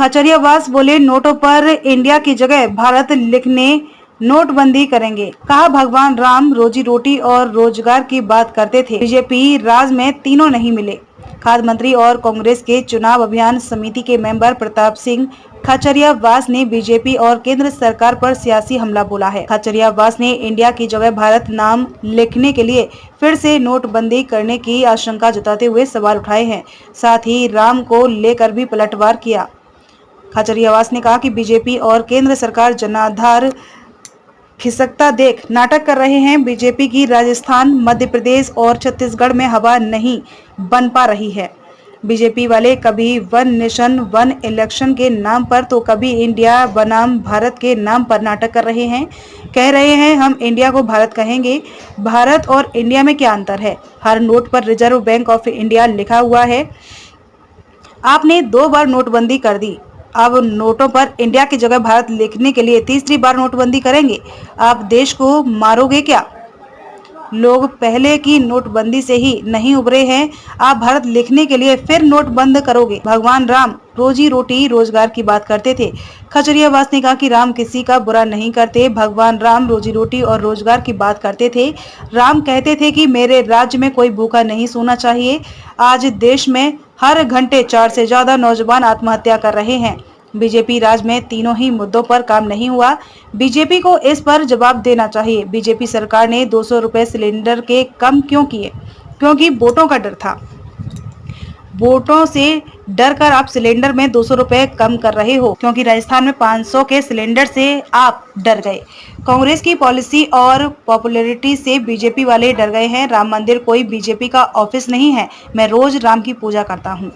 खचरियावास बोले नोटों पर इंडिया की जगह भारत लिखने नोटबंदी करेंगे। कहा भगवान राम रोजी रोटी और रोजगार की बात करते थे, बीजेपी राज में तीनों नहीं मिले। खाद्य मंत्री और कांग्रेस के चुनाव अभियान समिति के मेंबर प्रताप सिंह खचरियावास ने बीजेपी और केंद्र सरकार पर सियासी हमला बोला है। खचरियावास ने इंडिया की जगह भारत नाम लिखने के लिए फिर से नोटबंदी करने की आशंका जताते हुए सवाल उठाए हैं। साथ ही राम को लेकर भी पलटवार किया। खचरियावास ने कहा कि बीजेपी और केंद्र सरकार जनाधार खिसकता देख नाटक कर रहे हैं। बीजेपी की राजस्थान, मध्य प्रदेश और छत्तीसगढ़ में हवा नहीं बन पा रही है। बीजेपी वाले कभी वन नेशन वन इलेक्शन के नाम पर तो कभी इंडिया बनाम भारत के नाम पर नाटक कर रहे हैं। कह रहे हैं हम इंडिया को भारत कहेंगे। भारत और इंडिया में क्या अंतर है? हर नोट पर रिजर्व बैंक ऑफ इंडिया लिखा हुआ है। आपने 2 बार नोटबंदी कर दी, अब नोटों पर इंडिया की जगह भारत लिखने के लिए तीसरी बार नोटबंदी करेंगे। आप देश को मारोगे क्या? लोग पहले की नोटबंदी से ही नहीं उबरे हैं, आप भारत लिखने के लिए फिर नोट बंद करोगे। भगवान राम रोजी रोटी रोजगार की बात करते थे। खचरियावास ने कहा कि राम किसी का बुरा नहीं करते, भगवान राम रोजी रोटी और रोजगार की बात करते थे। राम कहते थे कि मेरे राज्य में कोई भूखा नहीं सोना चाहिए। आज देश में हर घंटे 4 से ज्यादा नौजवान आत्महत्या कर रहे हैं। बीजेपी राज में तीनों ही मुद्दों पर काम नहीं हुआ। बीजेपी को इस पर जवाब देना चाहिए। बीजेपी सरकार ने 200 रुपए सिलेंडर के कम क्यों किए? क्योंकि वोटों का डर था। वोटों से डर कर आप सिलेंडर में 200 रुपए कम कर रहे हो, क्योंकि राजस्थान में 500 के सिलेंडर से आप डर गए। कांग्रेस की पॉलिसी और पॉपुलैरिटी से बीजेपी वाले डर गए हैं। राम मंदिर कोई बीजेपी का ऑफिस नहीं है, मैं रोज राम की पूजा करता हूँ।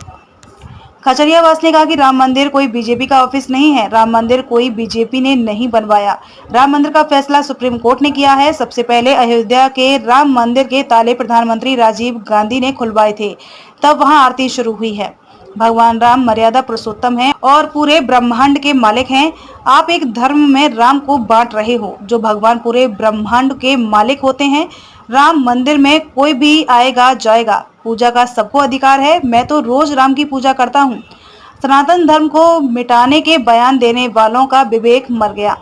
खचरियावास ने कहा कि राम मंदिर कोई बीजेपी का ऑफिस नहीं है, राम मंदिर कोई बीजेपी ने नहीं बनवाया। राम मंदिर का फैसला सुप्रीम कोर्ट ने किया है। सबसे पहले अयोध्या के राम मंदिर के ताले प्रधानमंत्री राजीव गांधी ने खुलवाए थे, तब वहां आरती शुरू हुई है। भगवान राम मर्यादा पुरुषोत्तम हैं और पूरे ब्रह्मांड के मालिक हैं। आप एक धर्म में राम को बांट रहे हो, जो भगवान पूरे ब्रह्मांड के मालिक होते हैं। राम मंदिर में कोई भी आएगा जाएगा, पूजा का सबको अधिकार है। मैं तो रोज राम की पूजा करता हूँ। सनातन धर्म को मिटाने के बयान देने वालों का विवेक मर गया।